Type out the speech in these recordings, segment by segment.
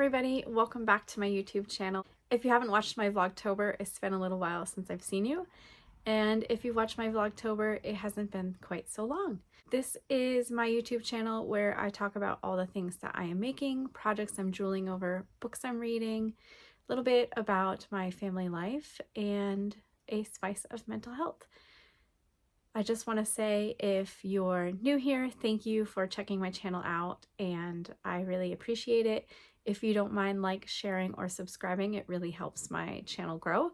everybody, welcome back to my YouTube channel. If you haven't watched my Vlogtober, it's been a little while since I've seen you. And if you've watched my Vlogtober, it hasn't been quite so long. This is my YouTube channel where I talk about all the things that I am making, projects I'm drooling over, books I'm reading, a little bit about my family life, and a spice of mental health. I just want to say, if you're new here, thank you for checking my channel out, and I really appreciate it. If you don't mind sharing, or subscribing, it really helps my channel grow.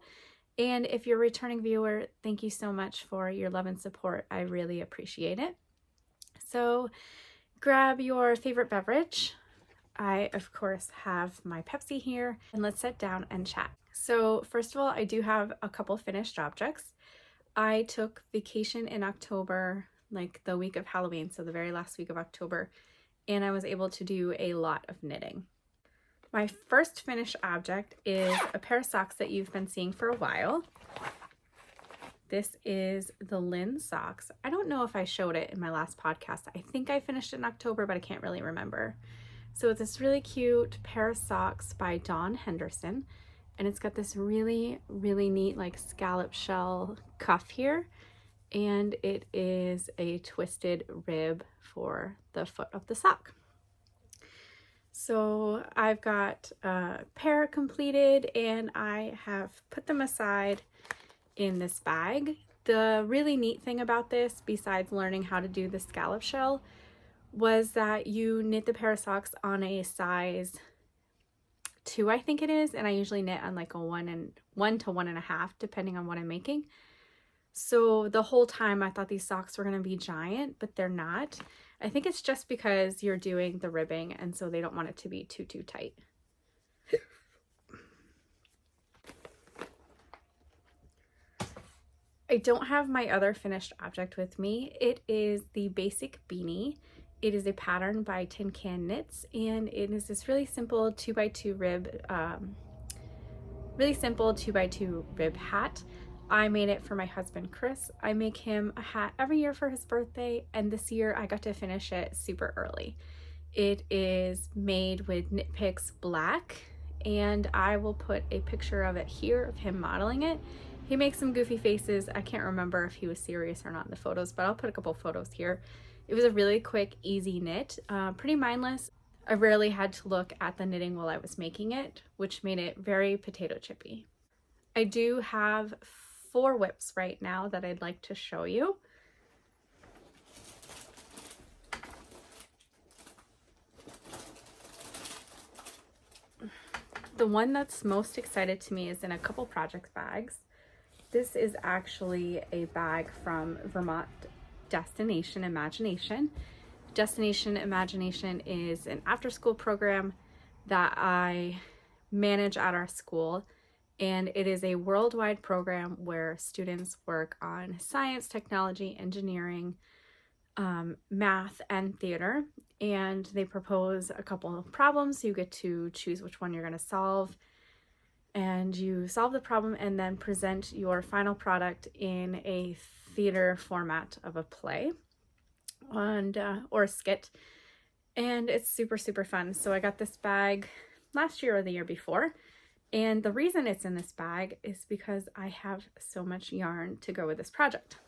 And if you're a returning viewer, thank you so much for your love and support. I really appreciate it. So grab your favorite beverage. I, of course, have my Pepsi here, and let's sit down and chat. So first of all, I do have a couple finished objects. I took vacation in October, like the week of Halloween, so the very last week of October, and I was able to do a lot of knitting. My first finished object is a pair of socks that you've been seeing for a while. This is the Lynn socks. I don't know if I showed it in my last podcast. I think I finished it in October, but I can't really remember. So it's this really cute pair of socks by Dawn Henderson. And it's got this really, really neat scallop shell cuff here. And it is a twisted rib for the foot of the sock. So I've got a pair completed, and I have put them aside in this bag. The really neat thing about this, besides learning how to do the scallop shell, was that you knit the pair of socks on a size 2, I think it is, and I usually knit on a 1 to 1.5, depending on what I'm making. So the whole time I thought these socks were going to be giant, but they're not. I think it's just because you're doing the ribbing, and so they don't want it to be too tight. I don't have my other finished object with me. It is the basic beanie. It is a pattern by Tin Can Knits, and it is this really simple 2x2 rib, rib hat. I made it for my husband, Chris. I make him a hat every year for his birthday, and this year I got to finish it super early. It is made with Knit Picks black, and I will put a picture of it here of him modeling it. He makes some goofy faces. I can't remember if he was serious or not in the photos, but I'll put a couple photos here. It was a really quick, easy knit, pretty mindless. I rarely had to look at the knitting while I was making it, which made it very potato chippy. I do have 4 whips right now that I'd like to show you. The one that's most excited to me is in a couple project bags. This is actually a bag from Vermont Destination Imagination. Destination Imagination is an after-school program that I manage at our school, and it is a worldwide program where students work on science, technology, engineering, math, and theater, and they propose a couple of problems. You get to choose which one you're going to solve, and you solve the problem and then present your final product in a theater format of a play and or a skit, and it's super fun. So I got this bag last year or the year before, and the reason it's in this bag is because I have so much yarn to go with this project.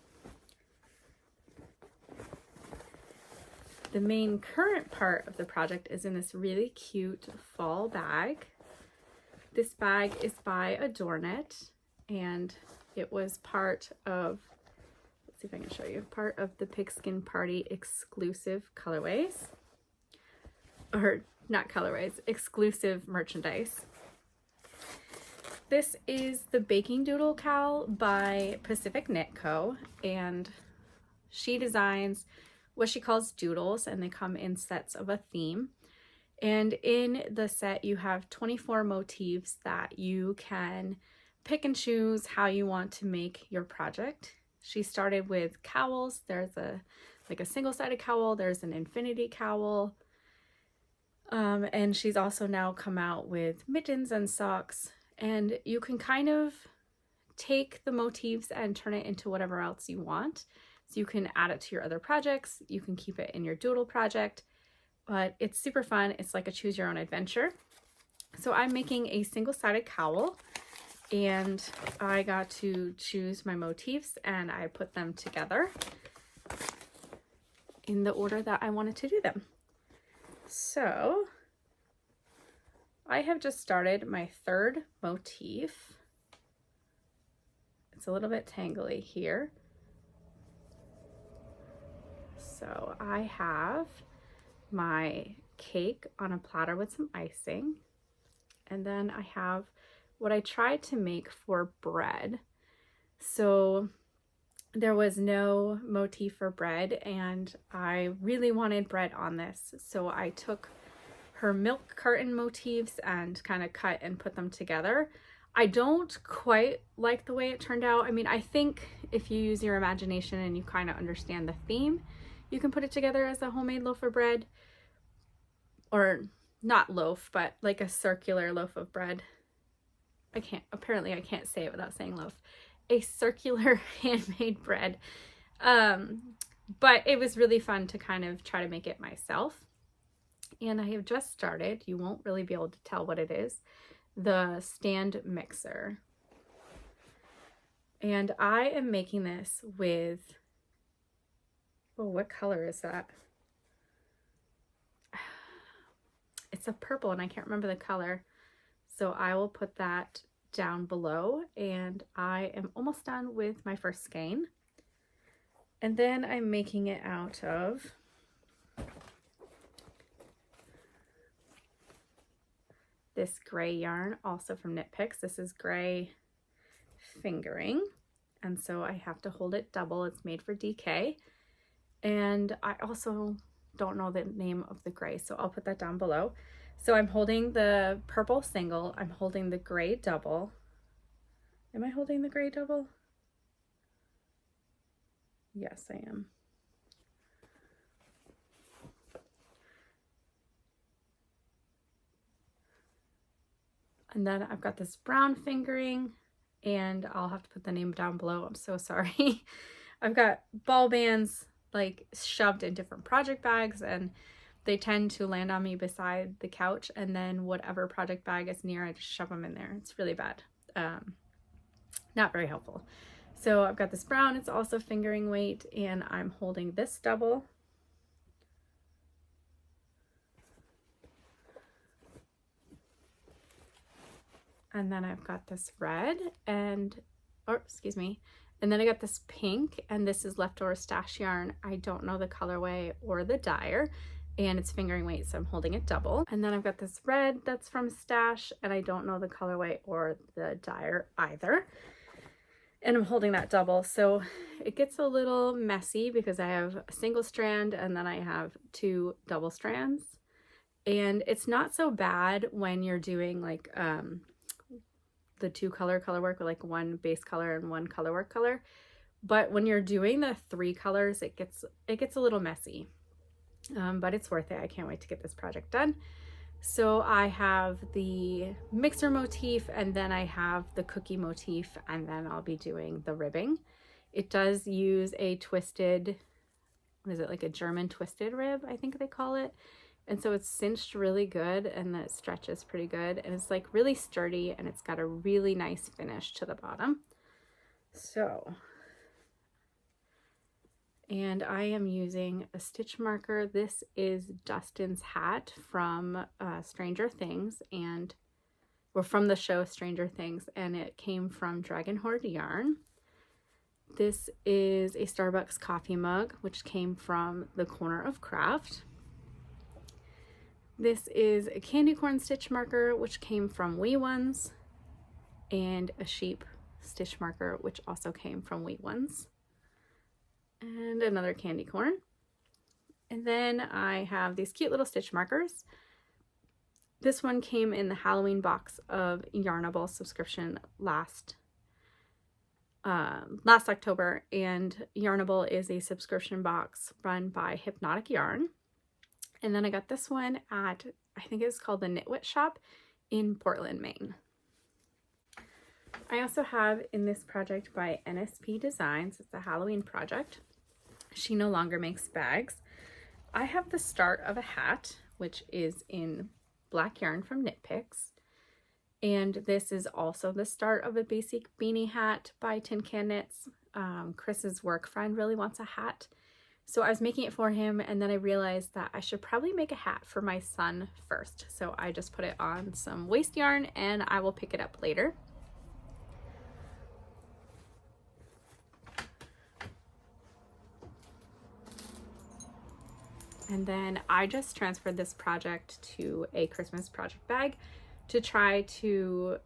The main current part of the project is in this really cute fall bag. This bag is by Adornit, and it was part of, let's see if I can show you, part of the Pigskin Party exclusive colorways, or not colorways, exclusive merchandise. This is the Baking Doodle Cowl by Pacific Knit Co., and she designs what she calls doodles, and they come in sets of a theme. And in the set you have 24 motifs that you can pick and choose how you want to make your project. She started with cowls. There's a single-sided cowl, there's an infinity cowl, and she's also now come out with mittens and socks, and you can kind of take the motifs and turn it into whatever else you want. So you can add it to your other projects, you can keep it in your doodle project, but it's super fun. It's like a choose your own adventure. So I'm making a single-sided cowl, and I got to choose my motifs and I put them together in the order that I wanted to do them. So I have just started my third motif. It's a little bit tangly here. So I have my cake on a platter with some icing, and then I have what I tried to make for bread. So there was no motif for bread, and I really wanted bread on this. So I took her milk carton motifs and kind of cut and put them together. I don't quite like the way it turned out. I mean, I think if you use your imagination and you kind of understand the theme, you can put it together as a homemade loaf of bread, or not loaf, but like a circular loaf of bread. Apparently I can't say it without saying loaf. A circular handmade bread. But it was really fun to kind of try to make it myself. And I have just started, you won't really be able to tell what it is, the stand mixer. And I am making this with, oh, what color is that? It's a purple and I can't remember the color. So I will put that down below, and I am almost done with my first skein. And then I'm making it out of this gray yarn, also from Knit Picks. This is gray fingering, and so I have to hold it double. It's made for DK, and I also don't know the name of the gray, so I'll put that down below. So I'm holding the purple single, I'm holding the gray double. Am I holding the gray double? Yes, I am. And then I've got this brown fingering, and I'll have to put the name down below. I'm so sorry. I've got ball bands like shoved in different project bags, and they tend to land on me beside the couch, and then whatever project bag is near, I just shove them in there. It's really bad. Not very helpful. So I've got this brown, it's also fingering weight, and I'm holding this double. And then I've got this red and, or excuse me, and then I got this pink, and this is leftover stash yarn. I don't know the colorway or the dyer, and it's fingering weight, so I'm holding it double. And then I've got this red that's from Stash, and I don't know the colorway or the dyer either, and I'm holding that double. So it gets a little messy because I have a single strand and then I have two double strands, and it's not so bad when you're doing like the two color work, with like one base color and one color work color, but when you're doing the three colors, it gets a little messy. But it's worth it. I can't wait to get this project done. So I have the mixer motif, and then I have the cookie motif, and then I'll be doing the ribbing. It does use a twisted, what is it, like a German twisted rib, I think they call it. And so it's cinched really good, and it stretches pretty good, and it's like really sturdy, and it's got a really nice finish to the bottom. So, and I am using a stitch marker. This is Dustin's hat from Stranger Things, and we're from the show Stranger Things, and it came from Dragon Horde Yarn. This is a Starbucks coffee mug, which came from the Corner of Craft. This is a candy corn stitch marker, which came from Wee Ones, and a sheep stitch marker, which also came from Wee Ones. And another candy corn. And then I have these cute little stitch markers. This one came in the Halloween box of Yarnable subscription last October, and Yarnable is a subscription box run by Hypnotic Yarn. And then I got this one at, I think it's called the Knitwit Shop in Portland, Maine. I also have in this project by NSP Designs, it's a Halloween project. She no longer makes bags. I have the start of a hat, which is in black yarn from Knit Picks. And this is also the start of a basic beanie hat by Tin Can Knits. Chris's work friend really wants a hat, so I was making it for him, and then I realized that I should probably make a hat for my son first. So I just put it on some waste yarn and I will pick it up later. And then I just transferred this project to a Christmas project bag to try to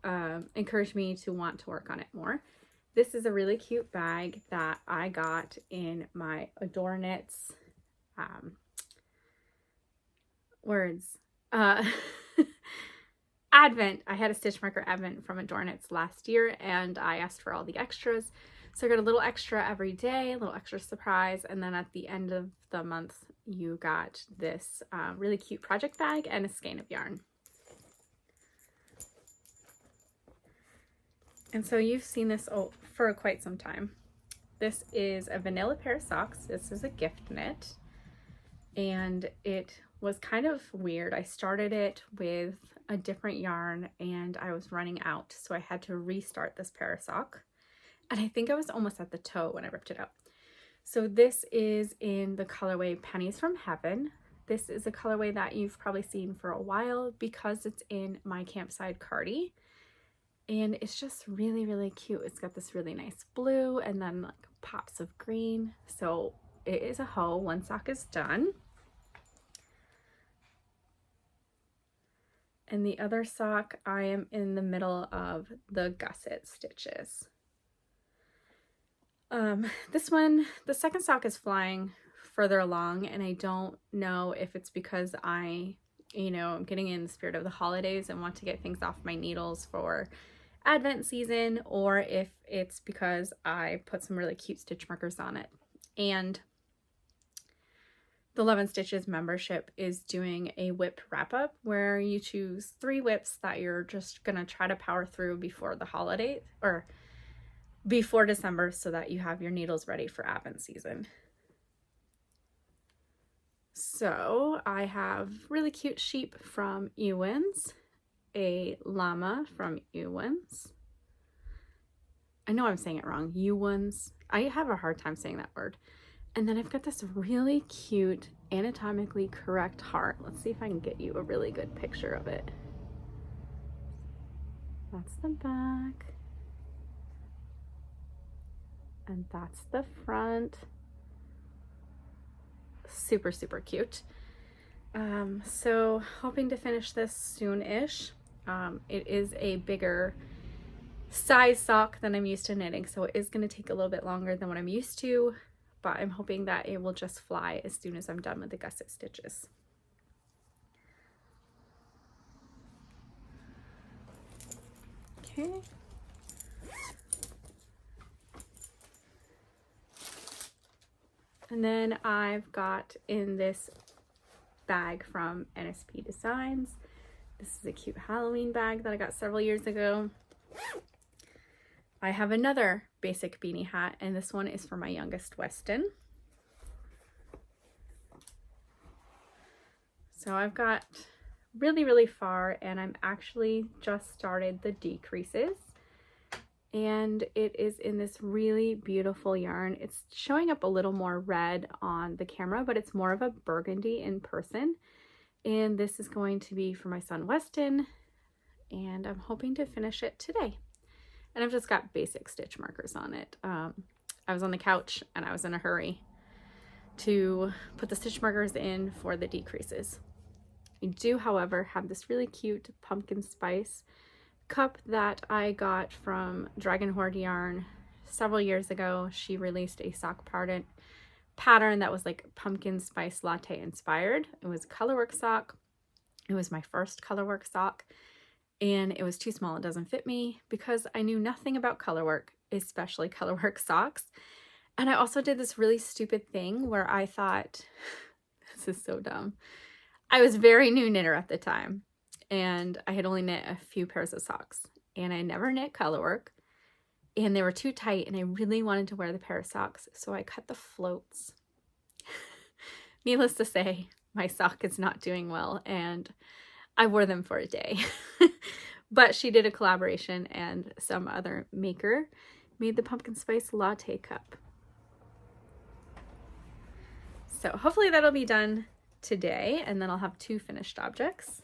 encourage me to want to work on it more. This is a really cute bag that I got in my Adore Knits Advent. I had a stitch marker Advent from Adore Knits last year, and I asked for all the extras. So I got a little extra every day, a little extra surprise, and then at the end of the month, you got this really cute project bag and a skein of yarn. And so you've seen this for quite some time. This is a vanilla pair of socks. This is a gift knit, and it was kind of weird. I started it with a different yarn and I was running out, so I had to restart this pair of sock. And I think I was almost at the toe when I ripped it out. So this is in the colorway Pennies from Heaven. This is a colorway that you've probably seen for a while because it's in my Campside Cardi. And it's just really, really cute. It's got this really nice blue and then like pops of green. So it is a hoe. One sock is done. And the other sock, I am in the middle of the gusset stitches. This one, the second sock is flying further along, and I don't know if it's because I'm getting in the spirit of the holidays and want to get things off my needles for Advent season, or if it's because I put some really cute stitch markers on it. And the Love and Stitches membership is doing a whip wrap-up where you choose 3 whips that you're just gonna try to power through before the holiday or before December, so that you have your needles ready for Advent season. So I have really cute sheep from Ewan's, a llama from Ewan's. I know I'm saying it wrong. Ewan's. I have a hard time saying that word. And then I've got this really cute anatomically correct heart. Let's see if I can get you a really good picture of it. That's the back. And that's the front. Super, super cute. So hoping to finish this soon-ish. It is a bigger size sock than I'm used to knitting, so it is going to take a little bit longer than what I'm used to, but I'm hoping that it will just fly as soon as I'm done with the gusset stitches. Okay. And then I've got in this bag from NSP Designs. This is a cute Halloween bag that I got several years ago. I have another basic beanie hat, and this one is for my youngest Weston. So I've got really, really far, and I'm actually just started the decreases. And it is in this really beautiful yarn. It's showing up a little more red on the camera, but it's more of a burgundy in person. And this is going to be for my son Weston, and I'm hoping to finish it today. And I've just got basic stitch markers on it. I was on the couch and I was in a hurry to put the stitch markers in for the decreases. I do, however, have this really cute pumpkin spice cup that I got from Dragon Horde Yarn several years ago. She released a sock pattern that was like pumpkin spice latte inspired. It was a colorwork sock. It was my first colorwork sock, and it was too small. It doesn't fit me because I knew nothing about colorwork, especially colorwork socks. And I also did this really stupid thing where I thought, this is so dumb. I was very new knitter at the time, and I had only knit a few pairs of socks, and I never knit colorwork, and they were too tight, and I really wanted to wear the pair of socks, so I cut the floats. Needless to say, my sock is not doing well, and I wore them for a day. But she did a collaboration, and some other maker made the pumpkin spice latte cup. So hopefully that'll be done today, and then I'll have 2 finished objects.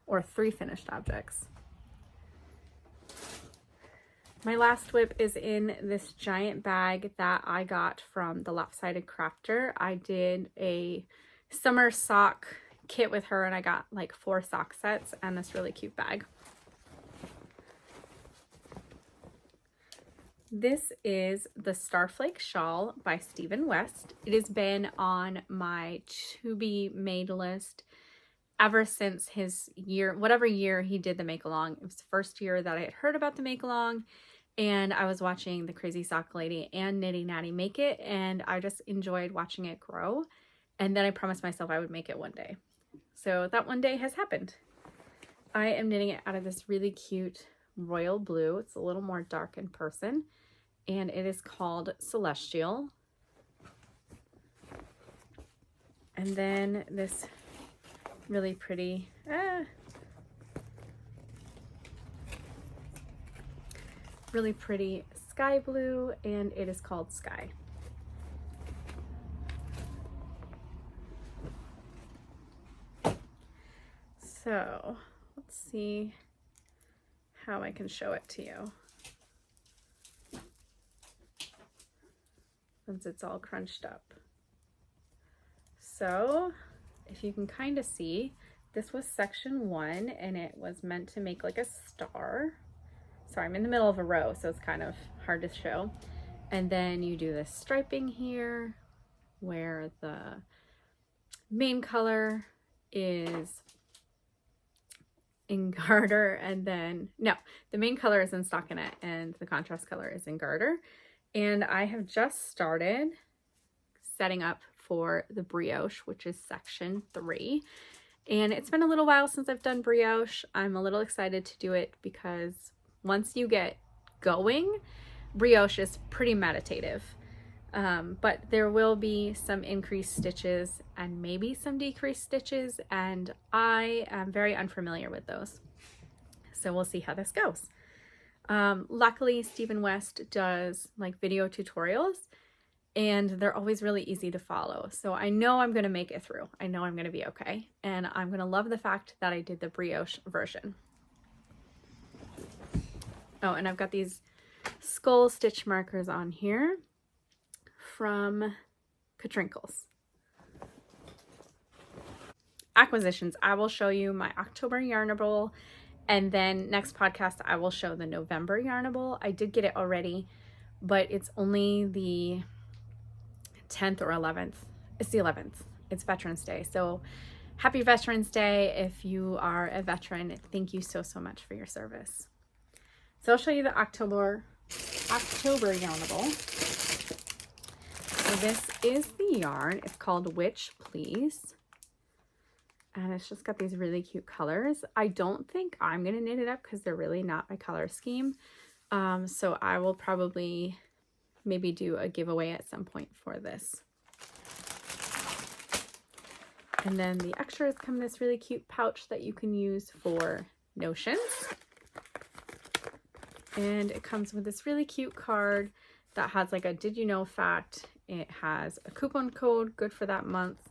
Or 3 finished objects. My last whip is in this giant bag that I got from the Lopsided Crafter. I did a summer sock kit with her, and I got like 4 sock sets and this really cute bag. This is the Starflake Shawl by Stephen West. It has been on my to be made list ever since his year, whatever year he did the make along. It was the first year that I had heard about the make along, and I was watching the Crazy Sock Lady and Nitty Natty make it, and I just enjoyed watching it grow. And then I promised myself I would make it one day. So that one day has happened. I am knitting it out of this really cute royal blue. It's a little more dark in person, and it is called Celestial. And then this really pretty, really pretty sky blue, and it is called Sky. So let's see how I can show it to you, since it's all crunched up. So if you can kind of see, this was section 1, and it was meant to make like a star. Sorry, I'm in the middle of a row, so it's kind of hard to show. And then you do this striping here, where the main color is in garter, and then, no, the main color is in stockinette, and the contrast color is in garter. And I have just started setting up for the brioche, which is section 3. And it's been a little while since I've done brioche. I'm a little excited to do it because once you get going, brioche is pretty meditative. But there will be some increased stitches and maybe some decreased stitches, and I am very unfamiliar with those. So we'll see how this goes. Luckily, Stephen West does like video tutorials, and they're always really easy to follow. So I know I'm going to make it through. I know I'm going to be okay. And I'm going to love the fact that I did the brioche version. Oh, and I've got these skull stitch markers on here from Katrinkles. Acquisitions, I will show you my October Yarnable, and then next podcast I will show the November Yarnable. I did get it already, but it's only the 10th or 11th. It's the 11th. It's Veterans Day. So happy Veterans Day. If you are a veteran, thank you so much for your service. So I'll show you the October Yarnable. So this is the yarn. It's called Witch Please. And it's just got these really cute colors. I don't think I'm going to knit it up because they're really not my color scheme. So I will probably maybe do a giveaway at some point for this. And then the extras come in this really cute pouch that you can use for notions. And it comes with this really cute card that has like a did you know fact. It has a coupon code good for that month.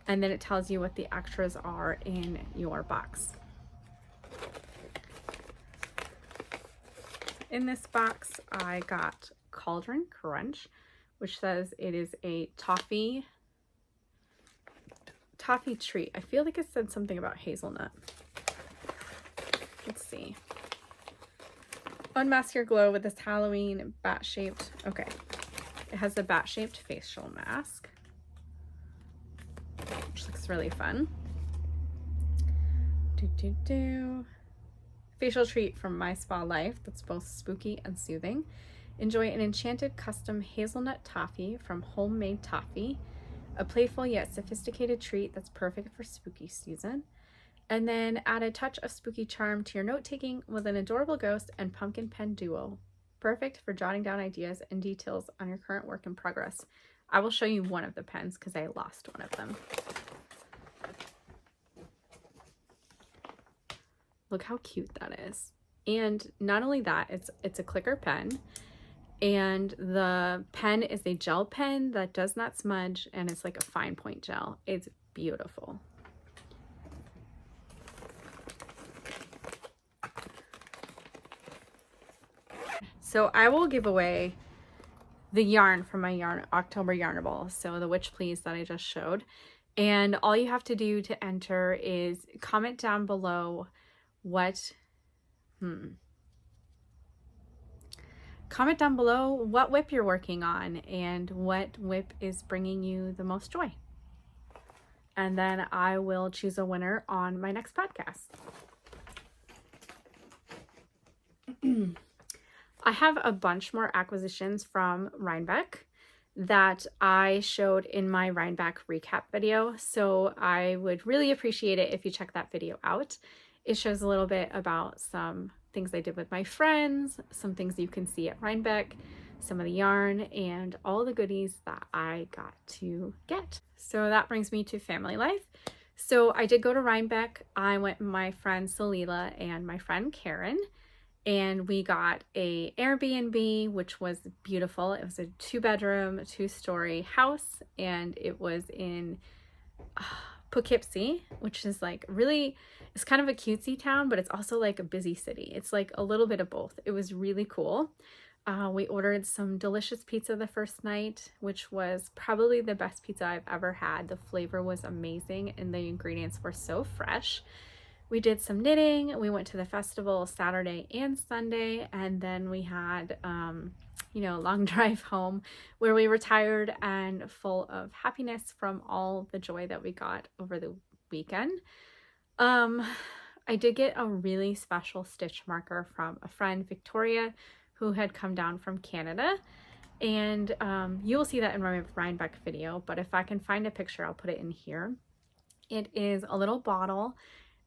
And then it tells you what the extras are in your box. In this box, I got Cauldron Crunch, which says it is a toffee treat. I feel like it said something about hazelnut. Let's see. Unmask your glow with this Halloween bat-shaped, okay. It has the bat-shaped facial mask, which looks really fun. Facial treat from My Spa Life that's both spooky and soothing. Enjoy an enchanted custom hazelnut toffee from Homemade Toffee, a playful yet sophisticated treat that's perfect for spooky season. And then add a touch of spooky charm to your note-taking with an adorable ghost and pumpkin pen duo. Perfect for jotting down ideas and details on your current work in progress. I will show you one of the pens because I lost one of them. Look how cute that is. And not only that, it's a clicker pen, and the pen is a gel pen that does not smudge, and it's like a fine point gel. It's beautiful. So I will give away the yarn from my October Yarnable, so the Witch Please that I just showed. And all you have to do to enter is comment down below what comment down below what whip you're working on and what whip is bringing you the most joy. And then I will choose a winner on my next podcast. I have a bunch more acquisitions from Rhinebeck that I showed in my Rhinebeck recap video, so I would really appreciate it if you check that video out. It shows a little bit about some things I did with my friends, some things you can see at Rhinebeck, some of the yarn, and all the goodies that I got to get. So that brings me to family life. So I did go to Rhinebeck. I went with my friend Salila and my friend Karen, and we got a Airbnb, which was beautiful. It was a 2-bedroom, 2-story house, and it was in Poughkeepsie, which is like really, it's kind of a cutesy town, but it's also like a busy city. It's like a little bit of both. It was really cool. We ordered some delicious pizza the first night, which was probably the best pizza I've ever had. The flavor was amazing and the ingredients were so fresh. We did some knitting. We went to the festival Saturday and Sunday, and then we had you know, a long drive home where we were tired and full of happiness from all the joy that we got over the weekend. I did get a really special stitch marker from a friend, Victoria, who had come down from Canada, and you will see that in my Rhinebeck video, but if I can find a picture, I'll put it in here. It is a little bottle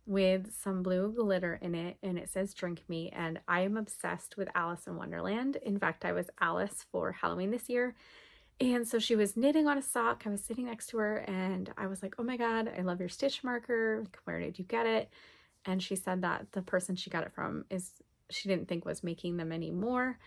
with some blue glitter in it, and it says drink me, and I am obsessed with Alice in Wonderland. In fact, I was Alice for Halloween this year, and so she was knitting on a sock. I was sitting next to her and I was like, oh my god, I love your stitch marker, where did you get it? And she said that the person she got it from she didn't think was making them anymore.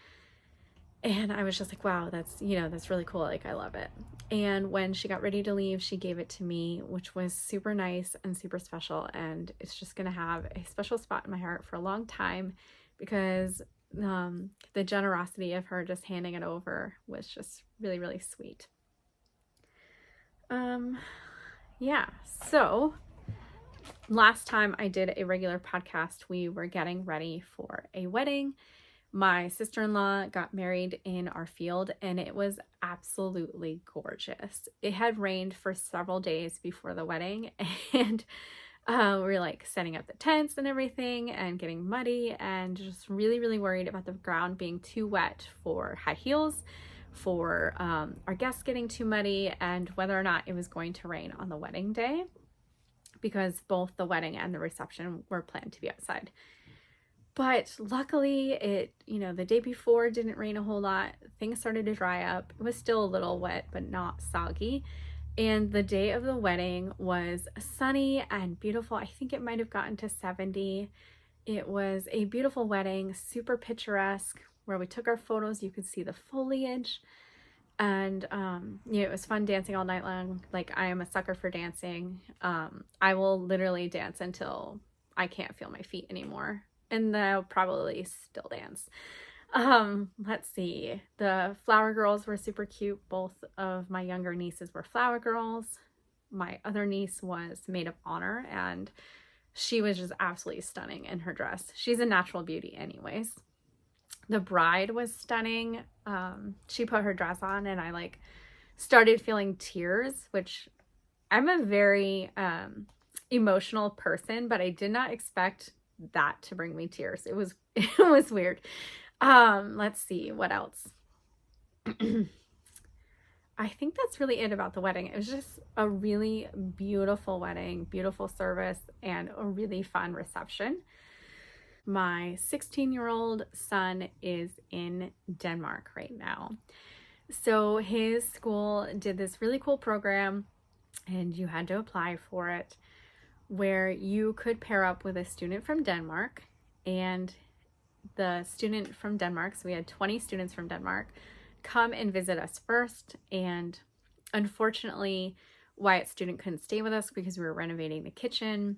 And I was just like, wow, that's, you know, that's really cool. Like, I love it. And when she got ready to leave, she gave it to me, which was super nice and super special. And it's just going to have a special spot in my heart for a long time, because the generosity of her just handing it over was just really, really sweet. Yeah, so last time I did a regular podcast, we were getting ready for a wedding. My sister-in-law got married in our field, and it was absolutely gorgeous. It had rained for several days before the wedding, and we were like setting up the tents and everything and getting muddy, and just really, really worried about the ground being too wet for high heels, for our guests getting too muddy, and whether or not it was going to rain on the wedding day, because both the wedding and the reception were planned to be outside. But luckily it, you know, the day before didn't rain a whole lot. Things started to dry up. It was still a little wet, but not soggy. And the day of the wedding was sunny and beautiful. I think it might have gotten to 70. It was a beautiful wedding, super picturesque, where we took our photos. You could see the foliage. And you know, it was fun dancing all night long. Like, I am a sucker for dancing. I will literally dance until I can't feel my feet anymore. And then I'll probably still dance. Let's see. The flower girls were super cute. Both of my younger nieces were flower girls. My other niece was maid of honor, and she was just absolutely stunning in her dress. She's a natural beauty anyways. The bride was stunning. She put her dress on and I like started feeling tears, which I'm a very emotional person, but I did not expect that to bring me tears. It was weird. Let's see what else. I think that's really it about the wedding. It was just a really beautiful wedding, beautiful service, and a really fun reception. My 16-year-old son is in Denmark right now. So his school did this really cool program, and you had to apply for it, where you could pair up with a student from Denmark, and the student from Denmark, so we had 20 students from Denmark, come and visit us first. And unfortunately, Wyatt's student couldn't stay with us because we were renovating the kitchen.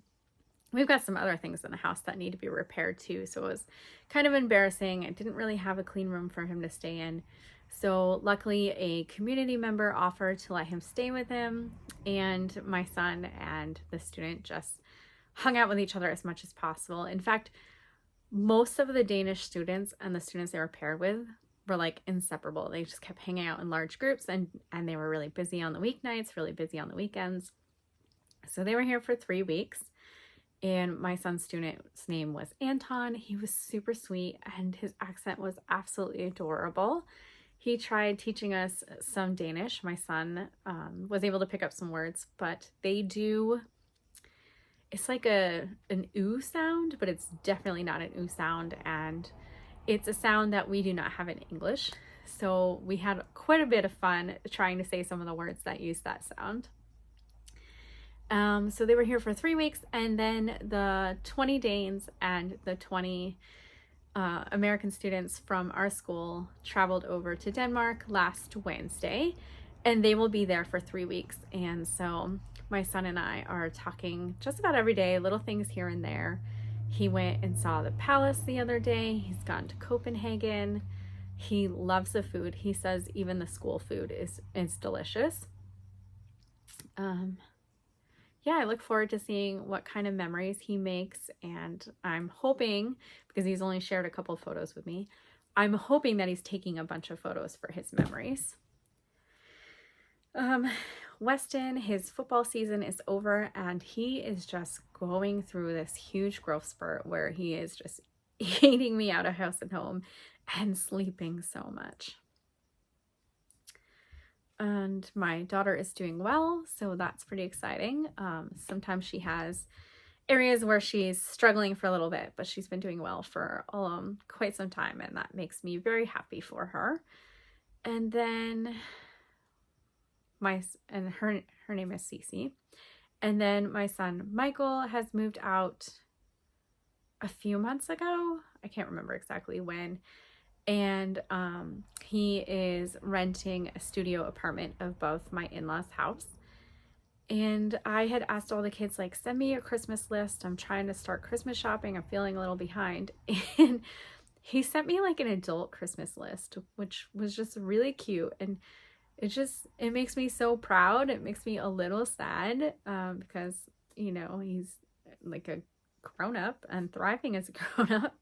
We've got some other things in the house that need to be repaired too, so it was kind of embarrassing. I didn't really have a clean room for him to stay in. So luckily a community member offered to let him stay with him, and my son and the student just hung out with each other as much as possible. In fact, most of the Danish students and the students they were paired with were like inseparable. They just kept hanging out in large groups, and they were really busy on the weeknights, really busy on the weekends. So they were here for 3 weeks. And my son's student's name was Anton. He was super sweet and his accent was absolutely adorable. He tried teaching us some Danish. My son was able to pick up some words, but they do, it's like an oo sound, but it's definitely not an oo sound. And it's a sound that we do not have in English. So we had quite a bit of fun trying to say some of the words that use that sound. So they were here for 3 weeks, and then the 20 Danes and the 20 American students from our school traveled over to Denmark last Wednesday, and they will be there for 3 weeks. And so my son and I are talking just about every day, little things here and there. He went and saw the palace the other day. He's gone to Copenhagen. He loves the food. He says even the school food is delicious. Yeah, I look forward to seeing what kind of memories he makes, and I'm hoping, because he's only shared a couple photos with me, I'm hoping that he's taking a bunch of photos for his memories. Weston, his football season is over, and he is just going through this huge growth spurt where he is just eating me out of house and home and sleeping so much. And my daughter is doing well, so that's pretty exciting. Sometimes she has areas where she's struggling for a little bit, but she's been doing well for quite some time, and that makes me very happy for her. And then her name is Cece. And then my son Michael has moved out a few months ago. I can't remember exactly when. And he is renting a studio apartment above my in-laws' house. And I had asked all the kids, like, send me a Christmas list. I'm trying to start Christmas shopping. I'm feeling a little behind. And he sent me like an adult Christmas list, which was just really cute. And it makes me so proud. It makes me a little sad because, you know, he's like a grown-up and thriving as a grown-up.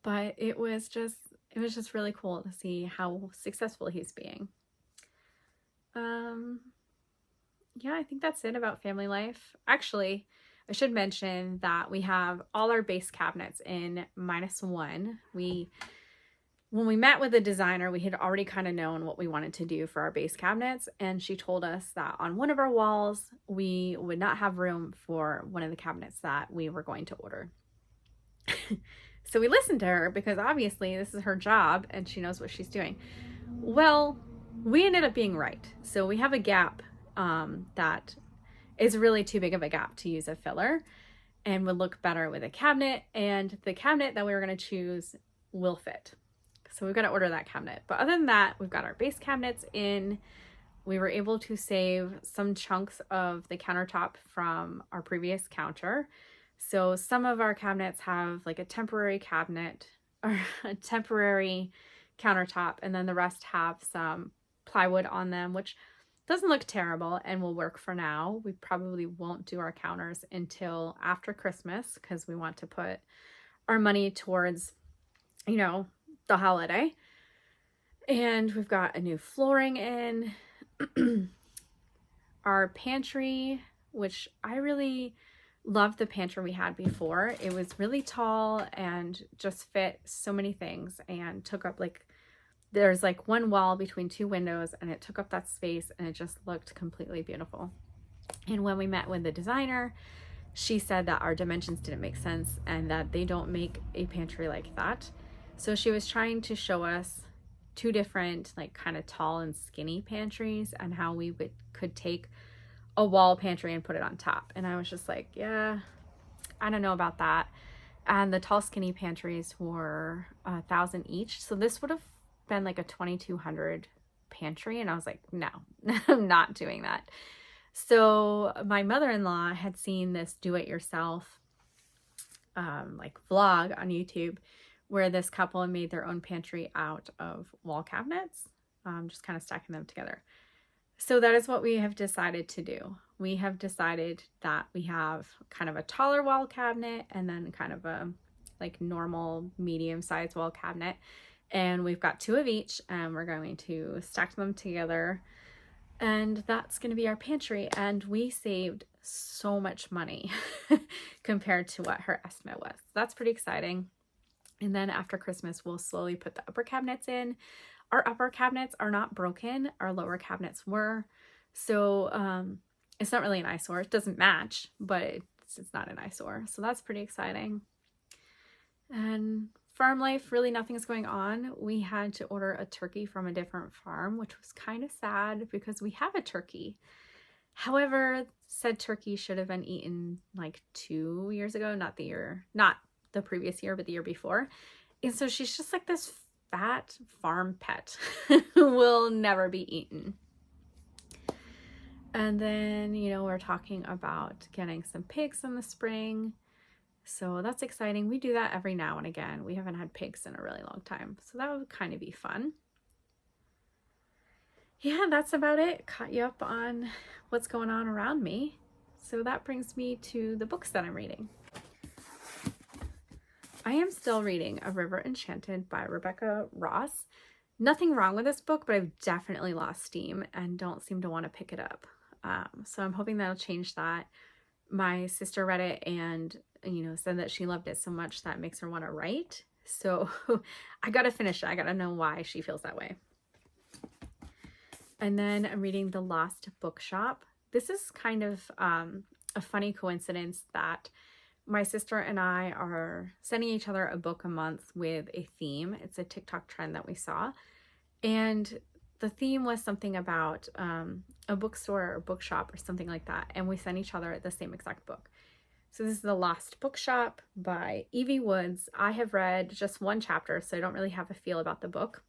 But it was just really cool to see how successful he's being. Yeah, I think that's it about family life. Actually, I should mention that we have all our base cabinets in -1. When we met with the designer, we had already kind of known what we wanted to do for our base cabinets, and she told us that on one of our walls, we would not have room for one of the cabinets that we were going to order. So we listened to her because obviously this is her job and she knows what she's doing. Well, we ended up being right. So we have a gap that is really too big of a gap to use a filler and would look better with a cabinet, and the cabinet that we were going to choose will fit. So we've got to order that cabinet. But other than that, we've got our base cabinets in. We were able to save some chunks of the countertop from our previous counter. So some of our cabinets have like a temporary cabinet or a temporary countertop, and then the rest have some plywood on them, which doesn't look terrible and will work for now. We probably won't do our counters until after Christmas because we want to put our money towards, you know, the holiday. And we've got a new flooring in. Our pantry, which I really loved the pantry we had before. It was really tall and just fit so many things and took up there's like one wall between 2 windows, and it took up that space, and it just looked completely beautiful. And when we met with the designer, she said that our dimensions didn't make sense and that they don't make a pantry like that. So she was trying to show us 2 different like kind of tall and skinny pantries and how we could take a wall pantry and put it on top. And I was just like, yeah, I don't know about that. And the tall skinny pantries were $1,000 each. So this would have been like a $2,200 pantry. And I was like, no, I'm not doing that. So my mother-in-law had seen this do-it-yourself like vlog on YouTube where this couple made their own pantry out of wall cabinets, just kind of stacking them together. So that is what we have decided to do. We have decided that we have kind of a taller wall cabinet and then kind of a like normal medium-sized wall cabinet. And we've got 2 of each, and we're going to stack them together. And that's going to be our pantry. And we saved so much money compared to what her estimate was. That's pretty exciting. And then after Christmas, we'll slowly put the upper cabinets in. Our upper cabinets are not broken. Our lower cabinets were. So it's not really an eyesore. It doesn't match, but it's not an eyesore. So that's pretty exciting. And farm life, really nothing's going on. We had to order a turkey from a different farm, which was kind of sad because we have a turkey. However, said turkey should have been eaten like 2 years ago, not the previous year, but the year before. And so she's just like this fat farm pet who will never be eaten. And then, you know, we're talking about getting some pigs in the spring. So that's exciting. We do that every now and again. We haven't had pigs in a really long time. So that would kind of be fun. Yeah, that's about it. Caught you up on what's going on around me. So that brings me to the books that I'm reading. I am still reading A River Enchanted by Rebecca Yarrows. Nothing wrong with this book, but I've definitely lost steam and don't seem to want to pick it up. So I'm hoping that'll change that. My sister read it and, you know, said that she loved it so much that makes her want to write. So I got to finish it. I got to know why she feels that way. And then I'm reading The Lost Bookshop. This is kind of a funny coincidence that my sister and I are sending each other a book a month with a theme. It's a TikTok trend that we saw. And the theme was something about a bookstore or bookshop or something like that. And we sent each other the same exact book. So this is The Lost Bookshop by Evie Woods. I have read just 1 chapter, so I don't really have a feel about the book.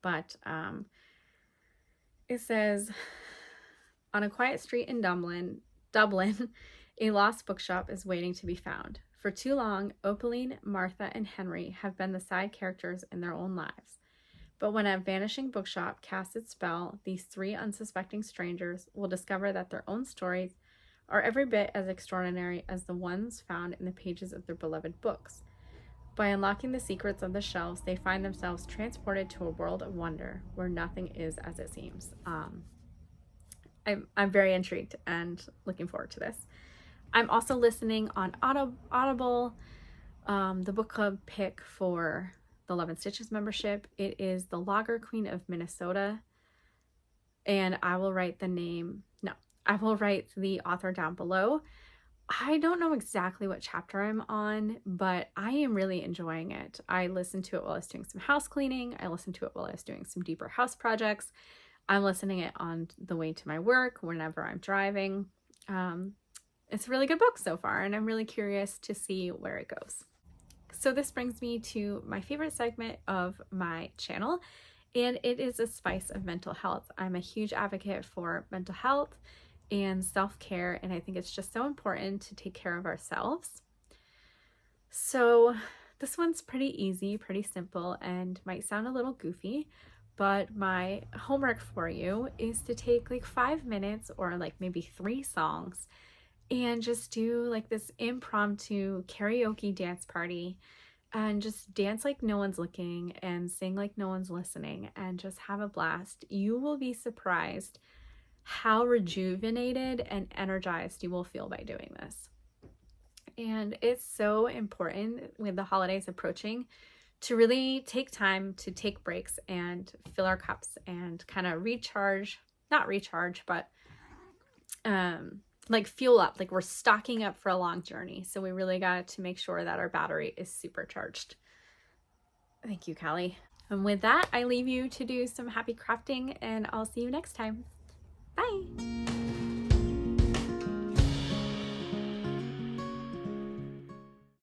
But it says, on a quiet street in Dublin, a lost bookshop is waiting to be found. For too long, Opaline, Martha, and Henry have been the side characters in their own lives. But when a vanishing bookshop casts its spell, these 3 unsuspecting strangers will discover that their own stories are every bit as extraordinary as the ones found in the pages of their beloved books. By unlocking the secrets of the shelves, they find themselves transported to a world of wonder where nothing is as it seems. I'm very intrigued and looking forward to this. I'm also listening on Audible, the book club pick for the Love and Stitches membership. It is The Logger Queen of Minnesota, and I will write the author down below. I don't know exactly what chapter I'm on, but I am really enjoying it. I listened to it while I was doing some house cleaning. I listened to it while I was doing some deeper house projects. I'm listening it on the way to my work, whenever I'm driving. It's a really good book so far, and I'm really curious to see where it goes. So this brings me to my favorite segment of my channel, and it is a spice of mental health. I'm a huge advocate for mental health and self-care, and I think it's just so important to take care of ourselves. So this one's pretty easy, pretty simple, and might sound a little goofy, but my homework for you is to take like 5 minutes or like maybe 3 songs and just do like this impromptu karaoke dance party and just dance like no one's looking and sing like no one's listening and just have a blast. You will be surprised how rejuvenated and energized you will feel by doing this. And it's so important with the holidays approaching to really take time to take breaks and fill our cups and kind of like fuel up, like we're stocking up for a long journey. So we really got to make sure that our battery is supercharged. Thank you, Callie. And with that, I leave you to do some happy crafting, and I'll see you next time. Bye.